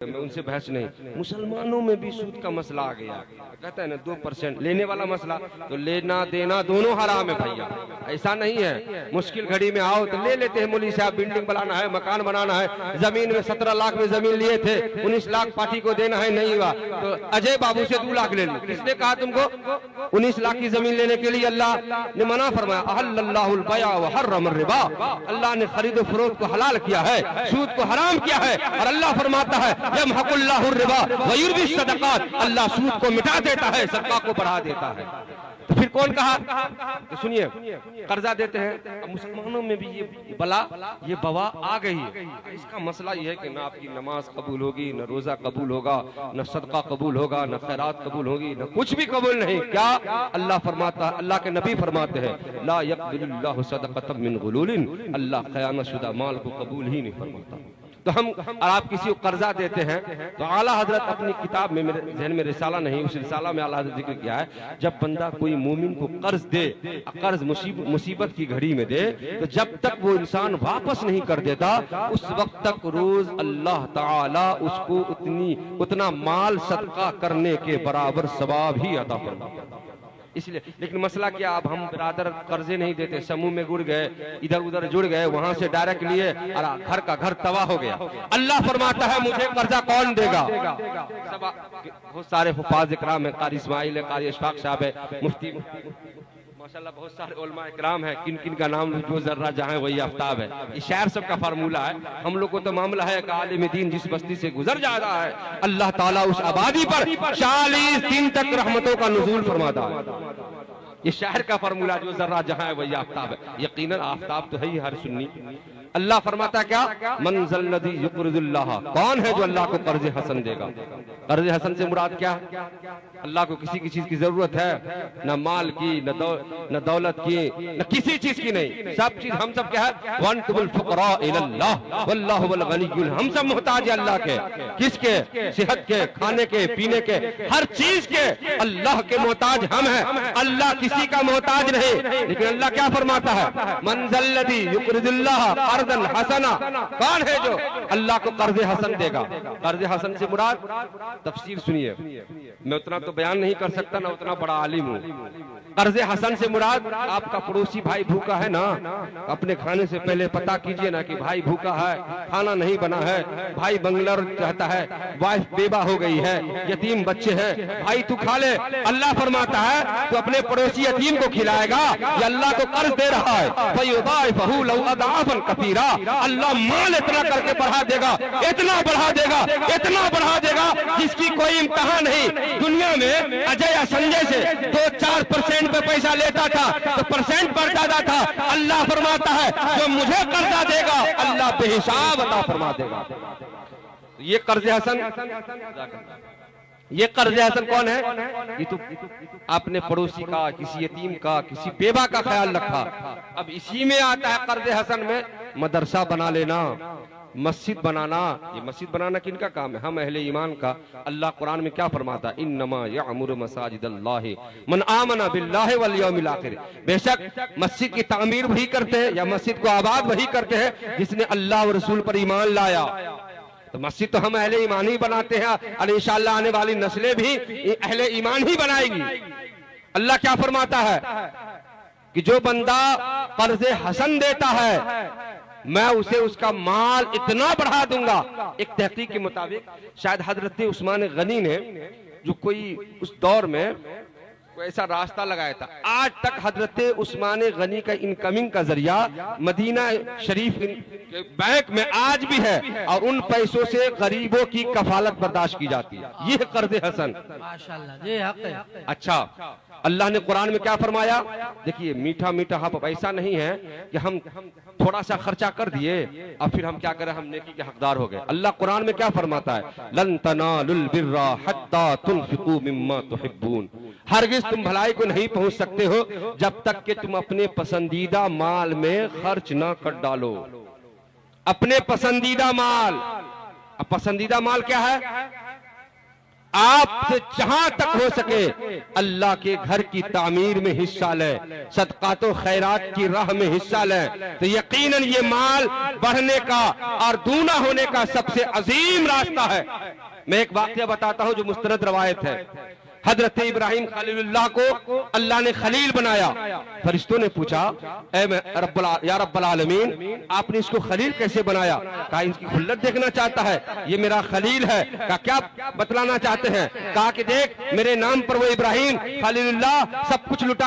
मैं उनसे बहस नहीं। मुसलमानों में भी सूद का मसला आ गया, कहता है ना 2% लेने वाला मसला, तो लेना देना दोनों हराम है भैया, ऐसा नहीं है। मुश्किल घड़ी में आओ तो ले लेते हैं, मौलवी साहब बिल्डिंग बनाना है, मकान बनाना है, जमीन में 17 लाख में जमीन लिए थे, 19 लाख पार्टी को देना है, नहीं हुआ तो अजय बाबू से 2 लाख ले लो। किसने कहा तुमको 19 लाख की जमीन लेने के लिए? अल्लाह ने मना फरमाया, अहल्लल्लाहुल बया व हर्रमर रिबा, अल्लाह ने खरीदो फरोख्त को हलाल किया है, सूद को हराम किया है। और अल्लाह फरमाता है यमहकुल्लाहुर रिबा व युर्बि सदक़ात, अल्लाह सूद को मिटा देता है, सदका को बढ़ा देता है। तो फिर कौन कहा? तो सुनिए, कर्जा देते हैं। अब मुसलमानों में भी ये बला, ये बवा आ गई है। इसका मसला ये है कि ना आपकी नमाज कबूल होगी, न रोजा कबूल होगा, न सदका कबूल होगा, न खैरात कबूल होगी, न कुछ भी कबूल नहीं। क्या अल्लाह फरमाता है, अल्लाह के नबी फरमाते हैं, ला यक़बिलुल्लाहु सदक़तम मिन गुलूलिन, अल्लाह क़यामतशुदा माल को कबूल ही नहीं फरमाता। तो हम और आप किसी को कर्जा देते हैं तो आला हजरत अपनी किताब में, मेरे जहन में रिसाला नहीं, उस रिसाला में आला हजरत जिक्र किया है, जब बंदा कोई मोमिन को कर्ज दे, कर्ज मुसीबत की घड़ी में दे, तो जब तक वो इंसान वापस नहीं कर देता उस वक्त तक रोज अल्लाह ताला उसको उतना माल सदका करने के बराबर सवाब ही अता फरमाता है। इसलिए, लेकिन मसला क्या, अब हम बरादर कर्जे नहीं देते, समूह में जुड़ गए, इधर उधर जुड़ गए, वहां से डायरेक्ट लिए और घर का घर तबाह हो गया। अल्लाह फरमाता है मुझे कर्जा कौन देगा? सब बहुत सारे हुफाज इकराम है, कारी इस्माइल है, कारी इशफाक साहब है, मुफ्ती माशाल्लाह, बहुत सारे उलमा इकराम है, किन किन का नाम जो जर्रा जहाँ है वही आफ्ताब है। इस शायर सब का फार्मूला है। हम लोग को तो मामला है कि आलिम दीन जिस बस्ती से गुजर जा रहा है, अल्लाह ताला उस आबादी पर 40 दिन तक रहमतों का नुज़ूल फरमाता है। ये शायर का फार्मूला, जो जर्रा जहाँ है वही आफ्ताब है। यकीनन आफ्ताब तो है ही हर सुन्नी। अल्लाह फरमाता क्या, मनज़ल्लज़ी युक़रिज़ुल्लाह, कौन है जो अल्लाह को कर्ज हसन देगा? कर्ज हसन से मुराद क्या है? अल्लाह को किसी चीज की जरूरत है, न माल की, न दौलत की, न किसी चीज की नहीं। सब चीज हम सब क्या है, वंतुल फुक़रा इलल्लाह वल्लाहु वल गनियुल, हम सब मोहताज है अल्लाह के। किसके? सेहत के, खाने के, पीने के, हर चीज के अल्लाह के मोहताज हम हैं। अल्लाह किसी का मोहताज नहीं। लेकिन अल्लाह क्या फरमाता है, मनज़ल्लज़ी युक़रिज़ुल्लाह कर्ज़न हसना, कौन है जो अल्लाह को कर्ज हसन देगा? कर्ज हसन से मुराद, तफसीर सुनिए, मैं उतना तो बयान नहीं कर सकता, ना उतना बड़ा आलिम हूँ। कर्ज हसन से मुराद, आपका पड़ोसी भाई भूखा है ना, अपने खाने से पहले पता कीजिए ना कि भाई भूखा है, खाना नहीं बना है, भाई बंगलौर रहता है, वाइफ बेवा हो गई है, यतीम बच्चे हैं, भाई तू खा ले। अल्लाह फरमाता है तो अपने पड़ोसी यतीम को खिलाएगा, ये अल्लाह को कर्ज दे रहा है। फयुदाइफहु लहु अदाफन कसीरा, अल्लाह माल इतना करके बढ़ा देगा, इतना बढ़ा देगा, इतना बढ़ा देगा जिसकी कोई इम्तिहान नहीं। दुनिया में अजय या संजय से 2-4% पे पैसा लेता था तो परसेंट बढ़ जाता था। अल्लाह फरमाता है जो मुझे कर्जा देगा अल्लाह बेहिसाब अता फरमा देगा। ये कर्ज हसन, ये कर्ज हसन कौन है? ये तो आपने पड़ोसी का, किसी यतीम का, किसी बेवा का ख्याल रखा। अब इसी में आता है कर्ज हसन में मदरसा बना लेना, मस्जिद बनाना। ये मस्जिद बनाना किनका काम है? हम अहले ईमान का। अल्लाह कुरान में क्या फरमाता? इन्नमा यअमुरु मसाजिदल्लाहि मन आमना बिल्लाहि वल यौमिल आखिर, बेशक मस्जिद की तामीर वही करते हैं या मस्जिद को आबाद वही करते हैं जिसने अल्लाह और रसूल पर ईमान लाया। तो मस्जिद तो हम अहले ईमान ही बनाते हैं और इंशाअल्लाह आने वाली नस्लें भी अहले ईमान ही बनाएगी। अल्लाह क्या फरमाता है कि जो बंदा कर्ज हसन देता है मैं उसे उसका माल इतना बढ़ा दूंगा। एक तहकीक के मुताबिक शायद हजरत उस्मान गनी ने, जो कोई उस दौर में कोई ऐसा रास्ता लगाया था, आज तक हजरत उस्मान गनी का इनकमिंग का जरिया मदीना शरीफ बैंक में आज भी है और उन पैसों से गरीबों की कफालत बर्दाश्त की जाती है। ये कर्ज हसन माशाअल्लाह, ये हक है। अच्छा, अल्लाह ने कुरान में क्या फरमाया? देखिए, मीठा मीठा हक ऐसा नहीं है कि हम थोड़ा सा खर्चा कर दिए और फिर हम क्या करें, हम नेकी के हकदार हो गए। अल्लाह कुरान में क्या फरमाता है? लन तनालुल बिर्रा हत्ता तुनफिकू मिम्मा तुहिब्बून, हरगिज तुम भलाई को नहीं पहुंच सकते हो जब तक कि तुम अपने पसंदीदा माल में खर्च ना कर डालो। अपने पसंदीदा माल। अब पसंदीदा माल क्या है? आपसे जहां तक हो सके अल्लाह के घर की तामीर में हिस्सा लें, सदकातो खैरात की राह में हिस्सा लें, तो यकीनन ये माल बढ़ने का और दूना होने का सबसे अजीम रास्ता है। मैं एक वाकया बताता हूं जो मुस्तनद रवायत है। हजरत इब्राहिम खलीलुल्लाह को अल्लाह ने खलील बनाया। फरिश्तों ने पूछा, या रब्बल आलमीन, आपने इसको खलील कैसे बनाया? कहा इसकी खुल्लत देखना चाहता है, ये मेरा खलील है। कहा क्या बतलाना चाहते हैं? कहा कि देख, मेरे नाम पर वो इब्राहिम खलीलुल्लाह सब कुछ लुटा